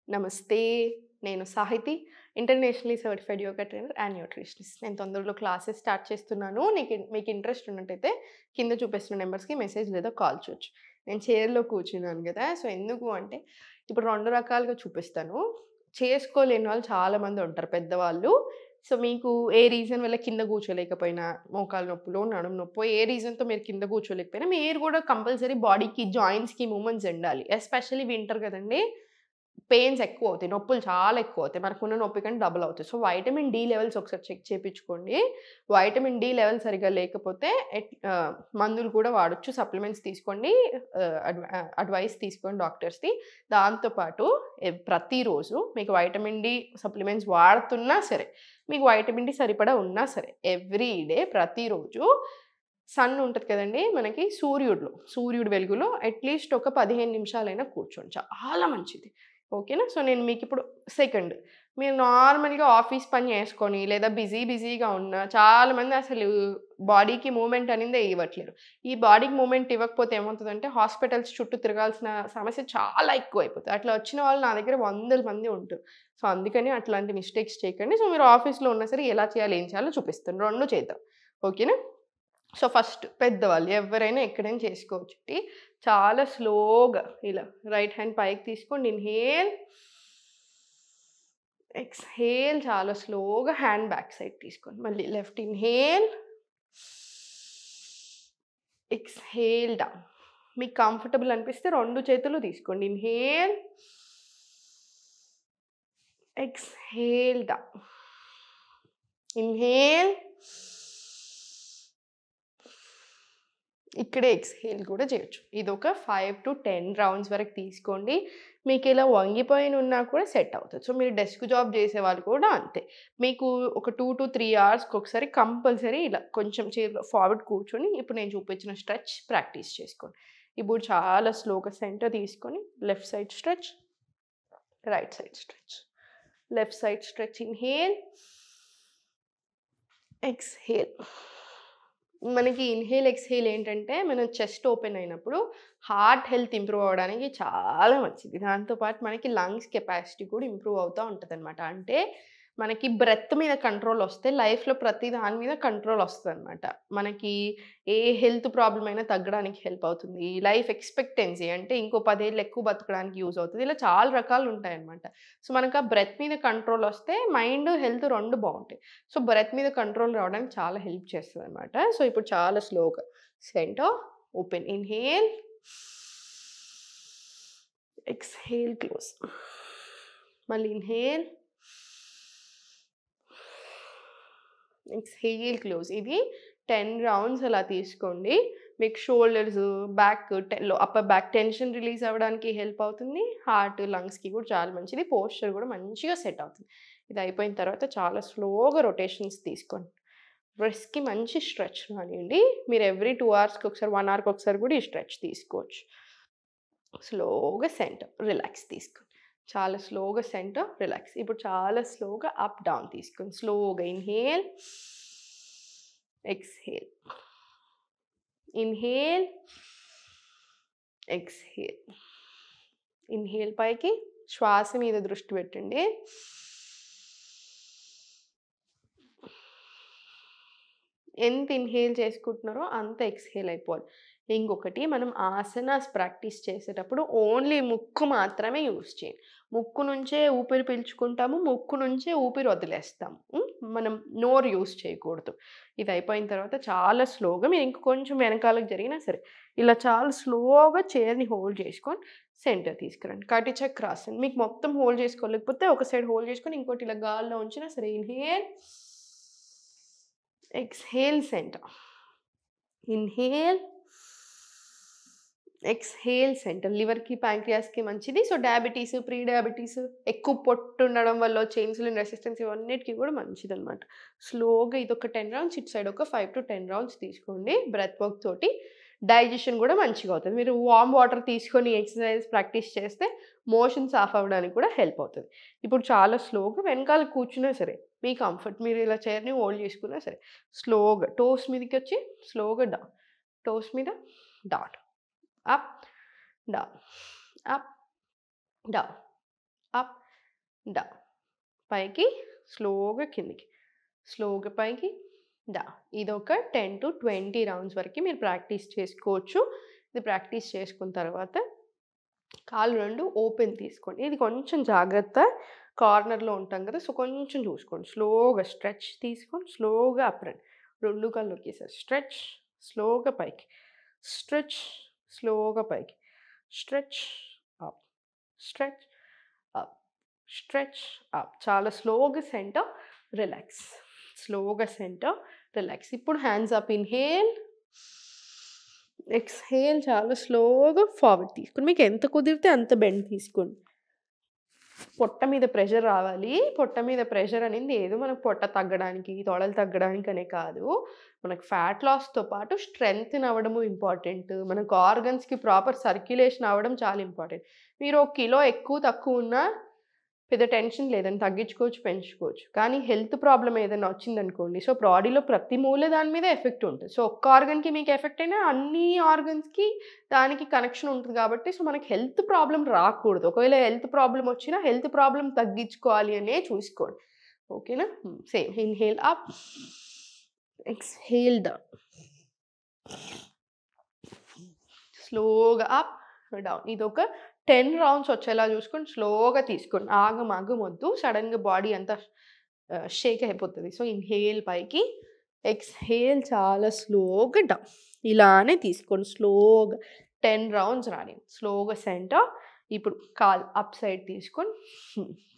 నమస్తే. నేను Sahiti. Internationally certified yoga trainer and nutritionist. నేను తొందరలో క్లాసెస్ స్టార్ట్ చేస్తున్నాను. మీకు ఇంట్రెస్ట్ ఉన్నట్టయితే కింద చూపిస్తున్న నంబర్స్‌కి మెసేజ్ లేదా కాల్ చేయొచ్చు. నేను చైర్‌లో కూర్చున్నాను గదా! సో, ఎందుకు అంటే ఇప్పుడు 2 రకాలుగా చూపిస్తాను. చేసుకోలేని వాళ్ళు చాలామంది ఉంటారు పెద్దవాళ్ళు. సో, మీకు ఏ రీజన్ వల్ల కింద కూర్చోలేకపోయినా, మోకాలు నొప్పులో, నడుము నొప్పో ఏ రీజన్‌తో మీరు కింద కూర్చోలేకపోయినా మీరు గూడా కంపల్సరీ బాడీకి, జాయింట్స్‌కి మూవ్‌మెంట్స్ ఉండాలి. ఎస్పెషల్లీ వింటర్ గదండీ! పెయిన్స్ ఎక్కువవుతాయి. నొప్పులు చాలా ఎక్కువవుతాయి. మనకున్న నొప్పి కంటే డబుల్ అవుతాయి. సో, వైటమిన్ డి లెవెల్స్ ఒకసారి చెక్ చేపించుకోండి. వైటమిన్ డి లెవెల్ సరిగ్గా లేకపోతే మందులు కూడా వాడొచ్చు. సప్లిమెంట్స్ తీసుకోండి. అడ్వైస్ తీసుకోండి డాక్టర్స్‌ది. దాంతో పాటు ప్రతిరోజు మీకు వైటమిన్ డి సప్లిమెంట్స్ వాడుతున్నా సరే, మీకు వైటమిన్ డి సరిపడా ఉన్నా సరే, ఎవ్రీ డే ప్రతిరోజు సన్ ఉంటది కదండీ! మనకి సూర్యుడి వెలుగులో అట్‌లీస్ట్ ఒక 15 నిమిషాలైనా కూర్చోండి. చాలా మంచిది. ఓకేనా? సో, నేను మీకిప్పుడు సెకండ్ మీరు నార్మల్‌గా ఆఫీస్ పని చేసుకొని లేదా బిజీగా ఉన్న చాలామంది అసలు బాడీకి మూవ్‌మెంట్ అనిందే ఇవ్వట్లేరు. ఈ బాడీకి మూవ్‌మెంట్ ఇవ్వకపోతే ఏమవుతదంటే హాస్పిటల్స్ చుట్టూ తిరగాల్సిన సమస్య చాలా ఎక్కువైపోతది. అట్లా వచ్చిన వాళ్ళు నా దగ్గర వందల మంది ఉంటరు. సో, అందుకని అట్లాంటి మిస్టేక్స్ చేయకండి. సో, మీరు ఆఫీస్‌లో ఉన్నా సరే ఎలా చేయాలి, ఏం చేయాలో చూపిస్తాను. 2 చేద్దాం. ఓకేనా? సో, ఫస్ట్ పెద్దవాళ్ళు ఎవ్వరైనా ఎక్కడైనా చేసుకోవచ్చండి. చాలా స్లోగా ఇలా రైట్ హ్యాండ్ పైకి తీసుకోండి. ఇన్‌హేల్. ఎక్స్‌హేల్ చాలా స్లోగా హ్యాండ్ బ్యాక్ సైడ్ తీసుకోండి. మళ్ళీ లెఫ్ట్ ఇన్‌హేల్. Exhale down. మీకు కంఫర్టబుల్ అనిపిస్తే 2 చేతులు తీసుకోండి. ఇన్‌హేల్. Exhale down. ఇన్‌హేల్. ఇక్కడే ఎక్స్‌హేల్ కూడా చేయొచ్చు. ఇదొక 5-10 రౌండ్స్ వరకు తీసుకోండి. మీకిలా వంగిపోయినున్నా కూడా సెట్ అవుతది. సో, మీరు డెస్క్ జాబ్ చేసేవాళ్ళు కూడా అంతే. మీకు ఒక 2-3 అవర్స్‌కొకసారి కంపల్సరీ ఇలా కొంచెం చైర్‌లో ఫార్వర్డ్ కూర్చొని ఇప్పుడు నేను చూపించిన స్ట్రెచ్ ప్రాక్టీస్ చేసుకోండి. ఇప్పుడు చాలా స్లోగా సెంటర్ తీసుకొని left side stretch, right side stretch. Left side stretch inhale. Exhale. మనకి ఇన్‌హేల్, ఎక్స్‌హేల్ ఏంటంటే, మన చెస్ట్ ఓపెన్ అయినప్పుడు హార్ట్ హెల్త్ ఇంప్రూవ్ అవ్వడానికి చాలా మంచిది. దాంతో పాటు మనకి లంగ్స్ కెపాసిటీ కూడా ఇంప్రూవ్ అవుతా ఉంటదనమాట. అంటే మనకి బ్రెత్ మీద కంట్రోల్ వస్తే లైఫ్‌లో ప్రతి దాని మీద కంట్రోల్ వస్తదనమాట. మనకి ఏ హెల్త్ ప్రాబ్లమ్ అయినా తగ్గడానికి హెల్ప్ అవుతుంది. లైఫ్ ఎక్స్‌పెక్టెన్సీ అంటే ఇంకో 10 ఏళ్ళు ఎక్కువ బతకడానికి యూజ్ అవుతది. ఇలా చాలా రకాలు ఉంటాయన్నమాట. సో, మనకు ఆ బ్రెత్ మీద కంట్రోల్ వస్తే మైండ్, హెల్త్ 2 బావుంటాయి. సో, బ్రెత్ మీద కంట్రోల్ రావడానికి చాలా హెల్ప్ చేస్తదనమాట. సో, ఇప్పుడు చాలా స్లోగా centre open. Inhale. Exhale close. మళ్ళీ ఇన్‌హేల్. Exhale close. ఇది 10 రౌండ్స్ అలా తీసుకోండి. మీకు shoulders, back upper back tension release అవ్వడానికి హెల్ప్ అవుతుంది. హార్ట్, లంగ్స్‌కి కూడా చాలా మంచిది. పోస్చర్ కూడా మంచిగా సెట్ అవుతుంది. ఇది అయిపోయిన తర్వాత చాలా స్లోగా రొటేషన్స్ తీసుకోండి. బ్రెస్ట్‌కి మంచి స్ట్రెచ్ రానియండి. మీరు ఎవ్రీ 2 అవర్స్‌కి ఒకసారి, 1 అవర్‌కి ఒకసారి కూడా ఈ స్ట్రెచ్ తీసుకోవచ్చు. స్లోగా సెంటర్ రిలాక్స్ తీసుకోండి. చాలా స్లోగా సెంటర్ రిలాక్స్. ఇప్పుడు చాలా స్లోగా అప్, డౌన్ తీసుకోండి. స్లోగా inhale. Exhale. Inhale. Exhale. Inhale పైకి శ్వాస మీద దృష్టి పెట్టండి. ఎంత ఇన్‌హేల్ చేసుకుంటున్నారో అంత ఎక్స్‌హేల్ అయిపోవాలి. ఇంకొకటి మనం ఆసనాస్ ప్రాక్టీస్ చేసేటప్పుడు ఓన్లీ ముక్కు మాత్రమే యూజ్ చేయండి. ముక్కు నుంచే ఊపిరి పీల్చుకుంటాము. ముక్కు నుంచే ఊపిరి వదిలేస్తాము. మనం నోరు యూజ్ చేయకూడదు. ఇది అయిపోయిన తర్వాత చాలా స్లోగా మీరు ఇంక కొంచెం వెనకాలకు జరిగినా సరే, ఇలా చాలా స్లోగా చైర్‌ని హోల్డ్ చేసుకొని సెంటర్ తీసుకురండి. కటి చక్రాసన్. మీకు మొత్తం హోల్డ్ చేసుకోలేకపోతే ఒక సైడ్ హోల్డ్ చేసుకొని ఇంకోటి ఇలా గాల్లో ఉంచినా సరే. Inhale. Exhale centre. Inhale. Exhale centre. లివర్‌కి, ప్యాంక్రియాస్‌కి మంచిది. సో, డయాబెటిస్, ప్రీ డయాబెటిస్, ఎక్కువ పొట్టు ఉండడం వల్ల వచ్చే ఇన్సులిన్ రెసిస్టెన్స్ ఇవన్నిటికి కూడా మంచిదనమాట. స్లోగా ఇదొక 10 రౌండ్స్, ఇటు సైడ్ ఒక 5-10 రౌండ్స్ తీసుకోండి. బ్రెత్ వర్క్ తోటి డైజెషన్ కూడా మంచిగా అవుతది. మీరు వార్మ్ వాటర్ తీసుకొని ఎక్సర్‌సైజ్ ప్రాక్టీస్ చేస్తే మోషన్స్ ఆఫ్ అవ్వడానికి కూడా హెల్ప్ అవుతది. ఇప్పుడు చాలా స్లోగా వెనకాల కూర్చున్నా సరే, మీ కంఫర్ట్ మీరు ఇలా చైర్‌ని హోల్డ్ చేసుకున్నా సరే, స్లోగా టోస్ మీదకొచ్చి స్లోగా డౌన్. టోస్ మీద down. Up, down, up, down, up, down, పైకి, స్లోగా కిందికి, స్లోగా పైకి, డౌన్. ఇదొక 10 to 20 రౌండ్స్ వరకు మీరు ప్రాక్టీస్ చేసుకోవచ్చు. ఇది ప్రాక్టీస్ చేసుకున్న తర్వాత కాళ్ళు 2 ఓపెన్ తీసుకోండి. ఇది కొంచెం జాగ్రత్త. కార్నర్‌లో ఉంటాం కదా! సో, కొంచెం చూసుకోండి. స్లోగా స్ట్రెచ్ తీసుకొని స్లోగా అప్ రండి. 2 కాళ్ళు ఒకేసారి స్ట్రెచ్, స్లోగా పైకి, స్ట్రెచ్, స్లోగా పైకి, stretch, up, stretch, up, stretch, up. చాలా స్లోగా సెంటర్, రిలాక్స్. స్లోగా సెంటర్, రిలాక్స్. ఇప్పుడు హ్యాండ్స్ అప్, ఇన్‌హేల్, ఎక్స్‌హేల్. చాలా స్లోగా ఫార్వర్డ్ తీసుకొని మీకు ఎంత కుదిరితే అంత బెండ్ తీసుకోండి. పొట్ట మీద ప్రెషర్ రావాలి. పొట్ట మీద ప్రెషర్ అనేది ఏదో మనకు పొట్ట తగ్గడానికి, తొడలు తగ్గడానికి అనే కాదు. మనకు ఫ్యాట్ లాస్‌తో పాటు స్ట్రెంథెన్ అవ్వడము ఇంపార్టెంట్. మనకు ఆర్గన్స్‌కి ప్రాపర్ సర్క్యులేషన్ అవ్వడం చాలా ఇంపార్టెంట్. మీరు ఒక కిలో ఎక్కువ తక్కువ ఉన్నా పెద్ద టెన్షన్ లేదండి. తగ్గించుకోవచ్చు, పెంచుకోవచ్చు. కానీ హెల్త్ ప్రాబ్లమ్ ఏదైనా వచ్చిందనుకోండి, సో, బాడీలో ప్రతి మూల దాని మీద ఎఫెక్ట్ ఉంటుంది. సో, ఒక్క ఆర్గన్‌కి మీకు ఎఫెక్ట్ అయినా అన్ని ఆర్గన్స్‌కి దానికి కనెక్షన్ ఉంటుంది కాబట్టి, సో, మనకి హెల్త్ ప్రాబ్లమ్ రాకూడదు. ఒకవేళ హెల్త్ ప్రాబ్లమ్ వచ్చినా హెల్త్ ప్రాబ్లమ్ తగ్గించుకోవాలి అనే చూసుకోండి. ఓకేనా? Same inhale up, exhale down. స్లోగా అప్, డౌన్. ఇదొక 10 రౌండ్స్ వచ్చేలా చూసుకొని స్లోగా తీసుకోండి. ఆగమాగమొద్దు. సడెన్‌గా బాడీ అంతా షేక్ అయిపోతది. సో, ఇన్‌హేల్ పైకి, ఎక్స్‌హేల్ చాలా స్లోగా డౌన్. ఇలానే తీసుకోండి స్లోగా. 10 రౌండ్స్ రానివ్వండి. స్లోగా సెంటర్. ఇప్పుడు కాలు అప్ సైడ్ తీసుకొని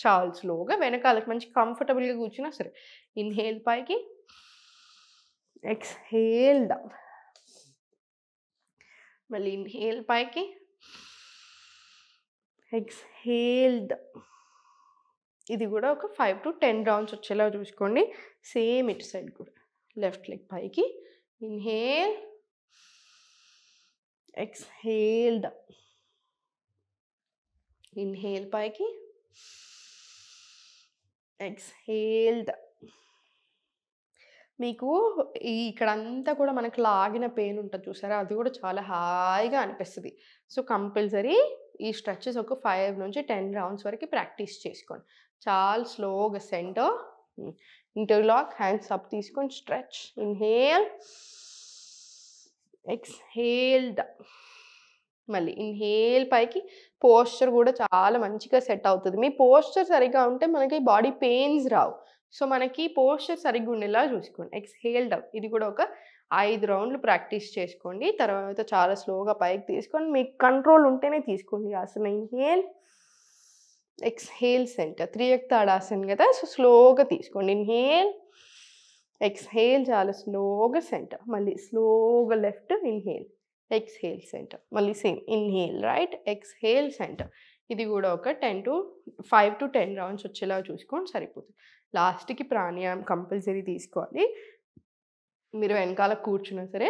చాలా స్లోగా వెనకాలకి మంచి కంఫర్టబుల్‌గా కూర్చున్నా సరే. ఇన్‌హేల్ పైకి, ఎక్స్‌హేల్ డౌన్. మళ్ళీ ఇన్‌హేల్ పైకి, ఎక్స్‌హేల్ డౌన్. ఇది కూడా ఒక 5 to 10 రౌండ్స్ వచ్చేలా చూసుకోండి. సేమ్ ఇటు సైడ్ కూడా. లెఫ్ట్ లెగ్ పైకి, ఇన్‌హేల్, ఎక్స్‌హేల్ డౌన్. ఇన్‌హేల్ పైకి, ఎక్స్‌హేల్ డౌన్. మీకు ఇక్కడంతా కూడా మనకు లాగిన పెయిన్ ఉంటది చూసారా? అది కూడా చాలా హాయిగా అనిపిస్తది. సో, కంపల్సరీ ఈ స్ట్రెచెస్ ఒక 5 నుంచి 10 రౌండ్స్ వరకు ప్రాక్టీస్ చేసుకోండి. చాలా స్లోగా సెంటర్, ఇంటర్లాక్, హ్యాండ్స్ అప్ తీసుకొని స్ట్రెచ్, ఇన్‌హేల్, ఎక్స్‌హేల్ డౌన్. మళ్ళీ ఇన్‌హేల్ పైకి. పోస్చర్ కూడా చాలా మంచిగా సెట్ అవుతది. మీ పోస్చర్ సరిగ్గా ఉంటే మనకి బాడీ పెయిన్స్ రావు. సో, మనకి పోస్చర్ సరిగ్గా ఉండేలా చూసుకోండి. Exhale down. ఇది కూడా ఒక 5 రౌండ్లు ప్రాక్టీస్ చేసుకోండి. తర్వాత చాలా స్లోగా పైకి తీసుకొని మీకు కంట్రోల్ ఉంటేనే తీసుకోండి asana. Inhale, exhale centre. Tiryak Tadasan కదా! సో, స్లోగా తీసుకోండి. ఇన్‌హేల్, ఎక్స్‌హేల్ చాలా స్లోగా సెంటర్. మళ్ళీ స్లోగా లెఫ్ట్, ఇన్‌హేల్, ఎక్స్‌హేల్ సెంటర్. మళ్ళీ same inhale right, exhale centre. ఇది కూడా ఒక 5 to 10 రౌండ్స్ వచ్చేలా చూసుకొని సరిపోతుంది. లాస్ట్‌కి ప్రాణాయామం కంపల్సరీ తీసుకోవాలి. మీరు వెనకాల కూర్చున్నా సరే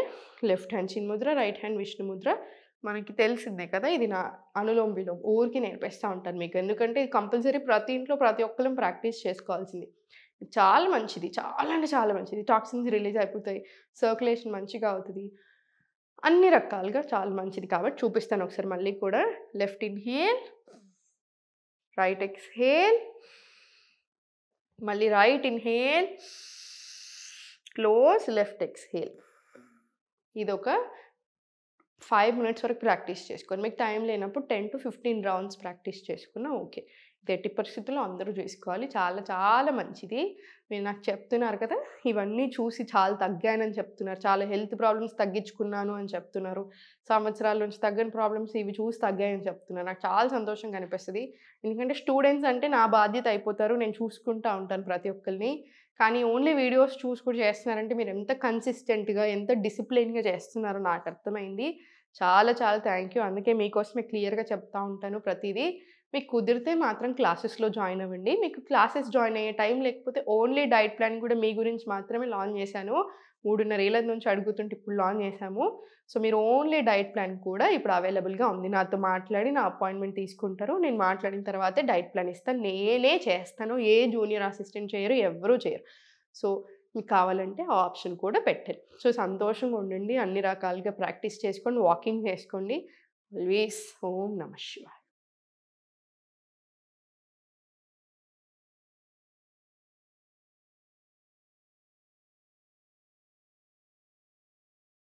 left hand chinmudra, right hand Vishnu mudra. మనకి తెలిసిందే కదా! ఇది నా అనులోమ్ విలోమ్. ఊరికే నేర్పిస్తా ఉంటాను మీకు. ఎందుకంటే ఇది కంపల్సరీ ప్రతి ఇంట్లో ప్రతి ఒక్కళ్ళం ప్రాక్టీస్ చేసుకోవాల్సింది. చాలా మంచిది. చాలా అంటే చాలా మంచిది. టాక్సిన్స్ రిలీజ్ అయిపోతాయి. సర్క్యులేషన్ మంచిగా అవుతది. అన్ని రకాలుగా చాలా మంచిది కాబట్టి చూపిస్తాను ఒకసారి మళ్ళీ కూడా. లెఫ్ట్ ఇన్‌హేల్, రైట్ ఎక్స్‌హేల్, మళ్ళీ right inhale, close, left exhale. ఇదొక 5 మినిట్స్ వరకు ప్రాక్టీస్ చేసుకోండి. మీకు టైం లేనప్పుడు 10 to 15 రౌండ్స్ ప్రాక్టీస్ చేసుకున్నా ఓకే. ఇది ఎట్టి పరిస్థితుల్లో అందరూ చేసుకోవాలి. చాలా చాలా మంచిది. మీరు నాకు చెప్తున్నారు కదా! ఇవన్నీ చూసి చాలా తగ్గానని చెప్తున్నారు. చాలా హెల్త్ ప్రాబ్లమ్స్ తగ్గించుకున్నాను అని చెప్తున్నారు. సంవత్సరాల నుంచి తగ్గని ప్రాబ్లమ్స్ ఇవి చూసి తగ్గాయని చెప్తున్నారు. నాకు చాలా సంతోషంగా అనిపిస్తది. ఎందుకంటే స్టూడెంట్స్ అంటే నా బాధ్యత అయిపోతారు. నేను చూసుకుంటా ఉంటాను ప్రతి ఒక్కళ్ళని. కానీ ఓన్లీ వీడియోస్ చూసి కూడా చేస్తున్నారంటే మీరు ఎంత కన్సిస్టెంట్‌గా, ఎంత డిసిప్లిన్‌గా చేస్తున్నారో నాకు అర్థమైంది. చాలా చాలా థ్యాంక్ యూ. అందుకే మీకోసమే క్లియర్‌గా చెప్తా ఉంటాను ప్రతీదీ. మీకు కుదిరితే మాత్రం క్లాసెస్‌లో జాయిన్ అవ్వండి. మీకు క్లాసెస్ జాయిన్ అయ్యే టైం లేకపోతే ఓన్లీ డైట్ ప్లాన్ కూడా మీ గురించి మాత్రమే లాంచ్ చేశాను. 3.5 ఏళ్ల నుంచి అడుగుతుంటే ఇప్పుడు లాంచ్ చేశాము. సో, మీరు ఓన్లీ డైట్ ప్లాన్ కూడా ఇప్పుడు అవైలబుల్‌గా ఉంది. నాతో మాట్లాడి నా అపాయింట్‌మెంట్ తీసుకుంటారు. నేను మాట్లాడిన తర్వాతే డైట్ ప్లాన్ ఇస్తాను. నేనే చేస్తాను. ఏ జూనియర్ అసిస్టెంట్ చేయరు. ఎవ్వరూ చేయరు. సో, మీకు కావాలంటే ఆ ఆప్షన్ కూడా పెట్టాను. సో, సంతోషంగా ఉండండి. అన్ని రకాలుగా ప్రాక్టీస్ చేసుకోండి. వాకింగ్ చేసుకోండి. ఆల్వేస్ ఓం నమః శివాయ.